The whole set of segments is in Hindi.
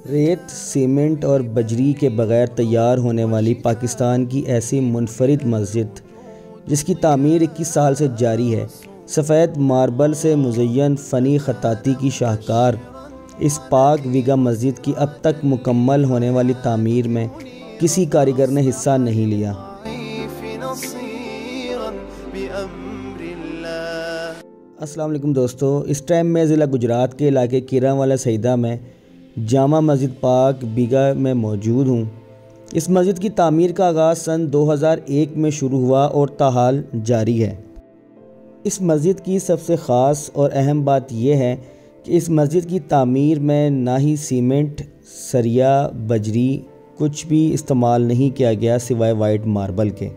रेत, सीमेंट और बजरी के बग़ैर तैयार होने वाली पाकिस्तान की ऐसी मुनफरिद मस्जिद जिसकी तामीर 21 साल से जारी है, सफ़ेद मार्बल से मुज़य्यन फ़नी ख़त्ताती की शाहकार इस पाक वीगा मस्जिद की अब तक मुकम्मल होने वाली तामीर में किसी कारीगर ने हिस्सा नहीं लिया। अस्सलाम वालेकुम दोस्तों, इस टाइम मैं ज़िला गुजरात के इलाके कीरांवाला सईदा में जामा मस्जिद पाक वीगा में मौजूद हूँ। इस मस्जिद की तामीर का आगाज़ सन 2001 में शुरू हुआ और ताहाल जारी है। इस मस्जिद की सबसे ख़ास और अहम बात यह है कि इस मस्जिद की तामीर में ना ही सीमेंट, सरिया, बजरी कुछ भी इस्तेमाल नहीं किया गया सिवाय वाइट मार्बल के।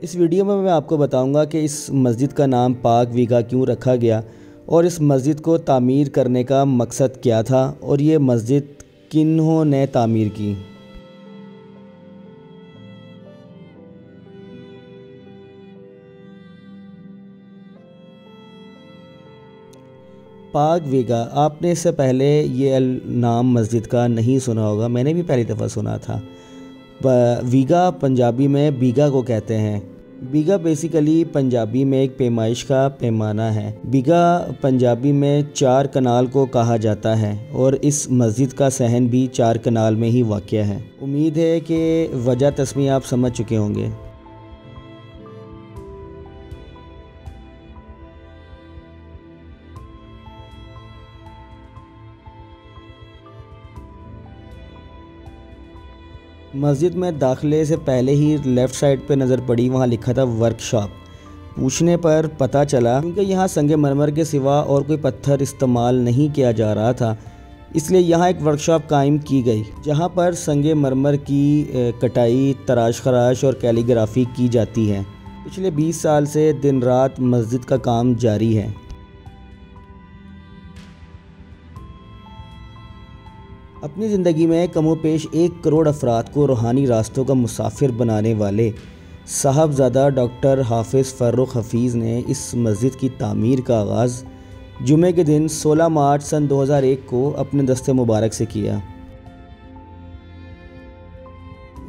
इस वीडियो में मैं आपको बताऊंगा कि इस मस्जिद का नाम पाक वीगा क्यों रखा गया और इस मस्जिद को तामीर करने का मकसद क्या था और ये मस्जिद किन्होंने तामीर की। पाक वीगा, आपने इससे पहले ये नाम मस्जिद का नहीं सुना होगा, मैंने भी पहली दफ़ा सुना था। वीगा पंजाबी में बीगा को कहते हैं। बीगा बेसिकली पंजाबी में एक पैमाइश का पैमाना है। बीगा पंजाबी में 4 कनाल को कहा जाता है और इस मस्जिद का सहन भी 4 कनाल में ही वाक़या है। उम्मीद है कि वजह तस्मीह आप समझ चुके होंगे। मस्जिद में दाखिले से पहले ही लेफ़्ट साइड पे नज़र पड़ी, वहाँ लिखा था वर्कशॉप। पूछने पर पता चला क्योंकि यहाँ संगे मरमर के सिवा और कोई पत्थर इस्तेमाल नहीं किया जा रहा था, इसलिए यहाँ एक वर्कशॉप कायम की गई जहाँ पर संगे मरमर की कटाई, तराश खराश और कैलीग्राफी की जाती है। पिछले 20 साल से दिन रात मस्जिद का काम जारी है। अपनी ज़िंदगी में कमोपेश 1 करोड़ अफराद को रूहानी रास्तों का मुसाफिर बनाने वाले साहबज़ादा डॉक्टर हाफिज़ फ़र्रुख हफ़ीज़ ने इस मस्जिद की तामीर का आगाज़ जुमे के दिन 16 मार्च सन 2001 को अपने दस्ते मुबारक से किया।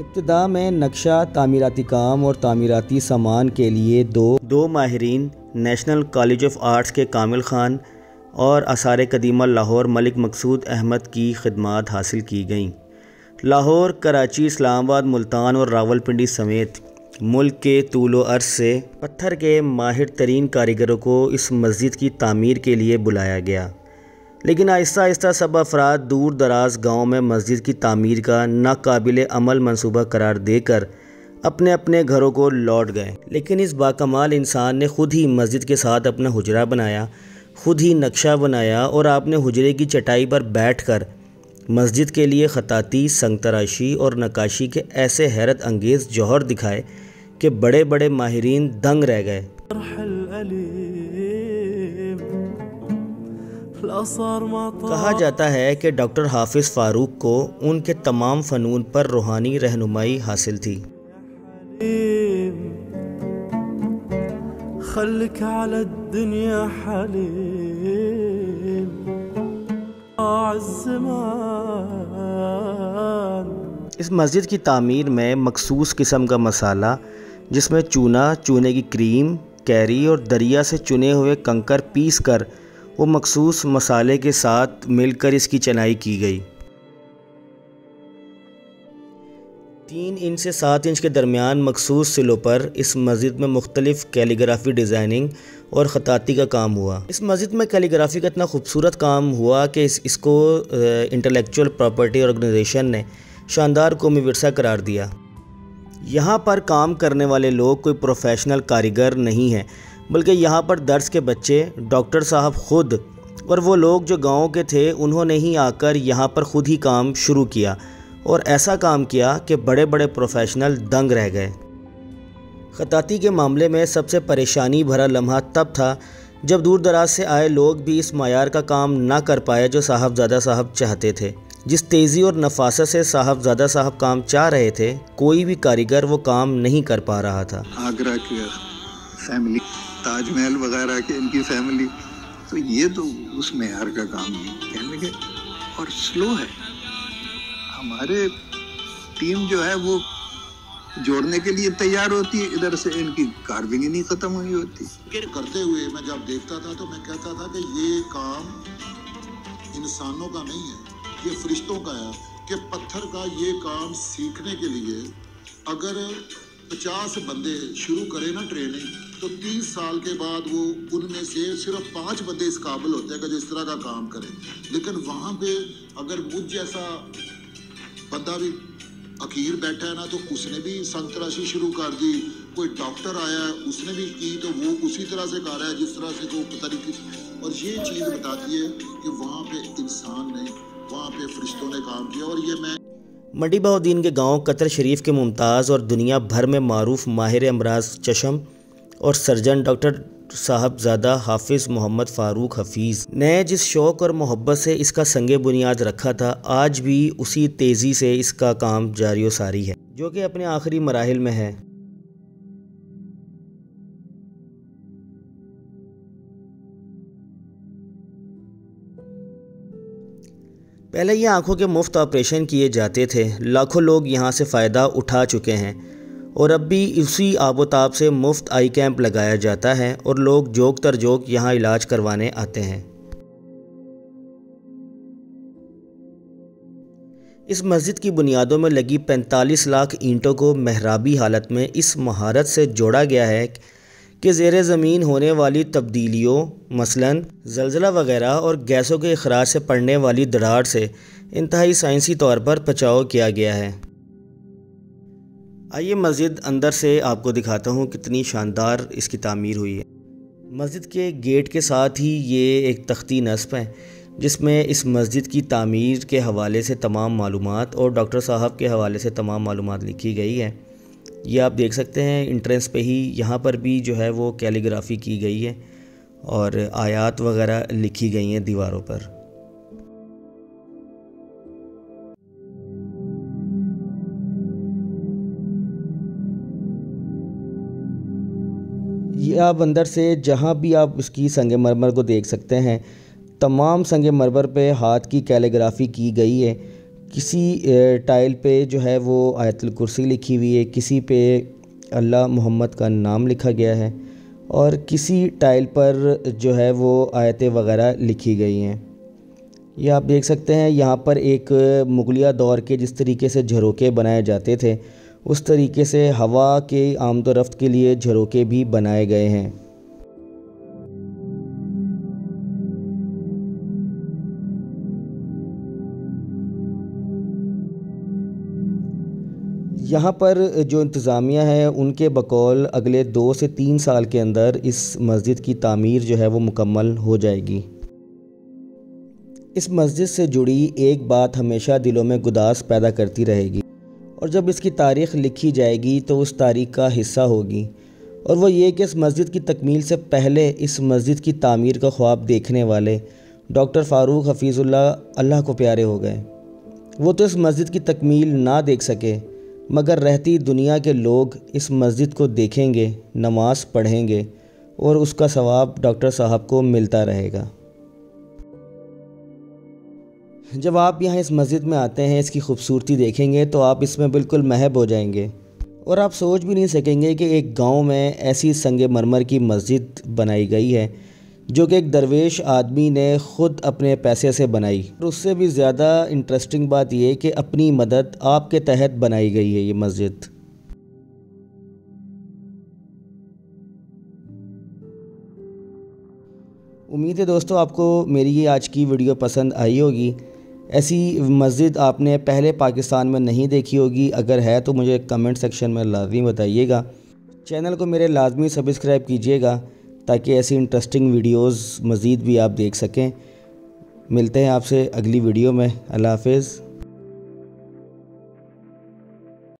इब्तिदा में नक्शा, तामीराती काम और तामीराती सामान के लिए दो माहिरीन नेशनल कॉलेज ऑफ आर्ट्स के कामिल ख़ान और आसार कदीमा लाहौर मलिक मकसूद अहमद की खिदमात हासिल की गईं। लाहौर, कराची, इस्लामाबाद, मुल्तान और रावलपिंडी समेत मुल्क के तूलो अर्ज़ से पत्थर के माहिर तरीन कारीगरों को इस मस्जिद की तामीर के लिए बुलाया गया, लेकिन आहिस्ता आहिस्ता सब अफराद दूर दराज गाँव में मस्जिद की तामीर का नाकाबिल अमल मंसूबा करार देकर अपने अपने घरों को लौट गए। लेकिन इस बाकमाल इंसान ने खुद ही मस्जिद के साथ अपना हुजरा बनाया, खुद ही नक्शा बनाया और आपने हुजरे की चटाई पर बैठकर मस्जिद के लिए ख़ताती, संग तराशी और नक्काशी के ऐसे हैरत अंगेज़ जौहर दिखाए कि बड़े बड़े माहिरीन दंग रह गए। कहा जाता है कि डॉक्टर हाफिज़ फ़ारूक को उनके तमाम फ़नून पर रूहानी रहनुमाई हासिल थी। इस मस्जिद की तामीर में मखसूस किस्म का मसाला, जिसमें चूना, चूने की क्रीम, कैरी और दरिया से चुने हुए कंकर पीस कर वो मखसूस मसाले के साथ मिलकर इसकी चनाई की गई। 3 इंच से 7 इंच के दरमियान मखसूस सिलों पर इस मस्जिद में मुख्तलिफ़ कैलीग्राफी, डिज़ाइनिंग और ख़ताती का काम हुआ। इस मस्जिद में कैलीग्राफी का इतना खूबसूरत काम हुआ कि इसको इंटेलेक्चुअल प्रॉपर्टी ऑर्गेनाइजेशन ने शानदार कौमी विरसा करार दिया। यहाँ पर काम करने वाले लोग कोई प्रोफेशनल कारीगर नहीं हैं, बल्कि यहाँ पर दर्स के बच्चे, डॉक्टर साहब खुद और वो लोग जो गाँव के थे उन्होंने ही आकर यहाँ पर ख़ुद ही काम शुरू किया और ऐसा काम किया कि बड़े बड़े प्रोफेशनल दंग रह गए। ख़ताती के मामले में सबसे परेशानी भरा लम्हा तब था जब दूर दराज से आए लोग भी इस मायार का काम ना कर पाए जो साहबज़ादा साहब चाहते थे। जिस तेज़ी और नफासत से साहबज़ादा साहब काम चाह रहे थे, कोई भी कारीगर वो काम नहीं कर पा रहा था। आगरा की फैमिली, ताजमहल वगैरह के इनकी फैमिली, तो ये तो उस मेयार का काम नहीं। कहने के और स्लो है। हमारे टीम जो है वो जोड़ने के लिए तैयार होती है, इधर से इनकी कार्विंग ही नहीं खत्म हुई होती। करते हुए मैं जब देखता था तो मैं कहता था कि ये काम इंसानों का नहीं है, ये फरिश्तों का है। कि पत्थर का ये काम सीखने के लिए अगर 50 बंदे शुरू करें ना ट्रेनिंग, तो 30 साल के बाद वो उनमें से सिर्फ 5 बंदे इस काबिल होते हैं कि जो इस तरह का काम करें। लेकिन वहाँ पे अगर मुझ जैसा बंदा भी अकीर बैठा है ना, तो उसने भी संतराशी शुरू कर दी। कोई डॉक्टर आया है, उसने भी की, तो वो उसी तरह से कर रहा है जिस तरह से को तरीके से। और ये चीज़ बताती है कि वहाँ पे इंसान ने, वहाँ पे फरिश्तों ने काम किया। और ये मैं मंडी बहाउद्दीन के गांव कतर शरीफ के मुमताज़ और दुनिया भर में मारूफ माहिर अमराज चशम और सर्जन डॉक्टर साहबजादा हाफिज़ मोहम्मद फ़ारूक हफीज़ ने जिस शौक़ और मोहब्बत से इसका संगे बुनियाद रखा था, आज भी उसी तेज़ी से इसका काम जारी व सारी है, जो कि अपने आखिरी मराहिल में है। पहले ये आँखों के मुफ्त ऑपरेशन किए जाते थे, लाखों लोग यहाँ से फ़ायदा उठा चुके हैं और अब भी उसी आबोताब से मुफ्त आई कैंप लगाया जाता है और लोग जोक तर जोक यहाँ इलाज करवाने आते हैं। इस मस्जिद की बुनियादों में लगी 45 लाख ईंटों को महराबी हालत में इस महारत से जोड़ा गया है कि ज़ेरे ज़मीन होने वाली तब्दीलियों मसलन ज़लज़ला वगैरह और गैसों के अखराज से पड़ने वाली दरार से इंतहाई साइंसी तौर पर बचाव किया गया है। आइए मस्जिद अंदर से आपको दिखाता हूँ कितनी शानदार इसकी तामीर हुई है। मस्जिद के गेट के साथ ही ये एक तख्ती नस्ब है जिसमें इस मस्जिद की तामीर के हवाले से तमाम मालूमात और डॉक्टर साहब के हवाले से तमाम मालूमात लिखी गई है। ये आप देख सकते हैं इंट्रेंस पे ही, यहाँ पर भी जो है वो कैलीग्राफी की गई है और आयात वगैरह लिखी गई हैं दीवारों पर। ये आप अंदर से जहाँ भी आप इसकी संगमरमर को देख सकते हैं, तमाम संगमरमर पे हाथ की कैलीग्राफी की गई है। किसी टाइल पे जो है वो आयतुल कुर्सी लिखी हुई है, किसी पे अल्लाह मोहम्मद का नाम लिखा गया है और किसी टाइल पर जो है वो आयतें वगैरह लिखी गई हैं। ये आप देख सकते हैं यहाँ पर एक मुगलिया दौर के जिस तरीके से झरोके बनाए जाते थे, उस तरीके से हवा के आमद व रफ्त के लिए झरोके भी बनाए गए हैं। यहाँ पर जो इंतज़ामिया है उनके बकौल अगले 2 से 3 साल के अंदर इस मस्जिद की तामीर जो है वो मुकम्मल हो जाएगी। इस मस्जिद से जुड़ी एक बात हमेशा दिलों में गुदास पैदा करती रहेगी और जब इसकी तारीख़ लिखी जाएगी तो उस तारीख़ का हिस्सा होगी, और वो ये कि इस मस्जिद की तकमील से पहले इस मस्जिद की तामीर का ख्वाब देखने वाले डॉक्टर फ़ारूक हफीज़ुल्लाह अल्लाह को प्यारे हो गए। वो तो इस मस्जिद की तकमील ना देख सके, मगर रहती दुनिया के लोग इस मस्जिद को देखेंगे, नमाज पढ़ेंगे और उसका सवाब डॉक्टर साहब को मिलता रहेगा। जब आप यहाँ इस मस्जिद में आते हैं, इसकी खूबसूरती देखेंगे तो आप इसमें बिल्कुल महब हो जाएंगे और आप सोच भी नहीं सकेंगे कि एक गांव में ऐसी संगे मरमर की मस्जिद बनाई गई है जो कि एक दरवेश आदमी ने ख़ुद अपने पैसे से बनाई। और उससे भी ज़्यादा इंटरेस्टिंग बात यह कि अपनी मदद आपके तहत बनाई गई है ये मस्जिद। उम्मीद है दोस्तों आपको मेरी ये आज की वीडियो पसंद आई होगी। ऐसी मस्जिद आपने पहले पाकिस्तान में नहीं देखी होगी, अगर है तो मुझे कमेंट सेक्शन में लाजमी बताइएगा। चैनल को मेरे लाजमी सब्सक्राइब कीजिएगा ताकि ऐसी इंटरेस्टिंग वीडियोस मज़ीद भी आप देख सकें। मिलते हैं आपसे अगली वीडियो में। अल्लाह हाफ़िज़।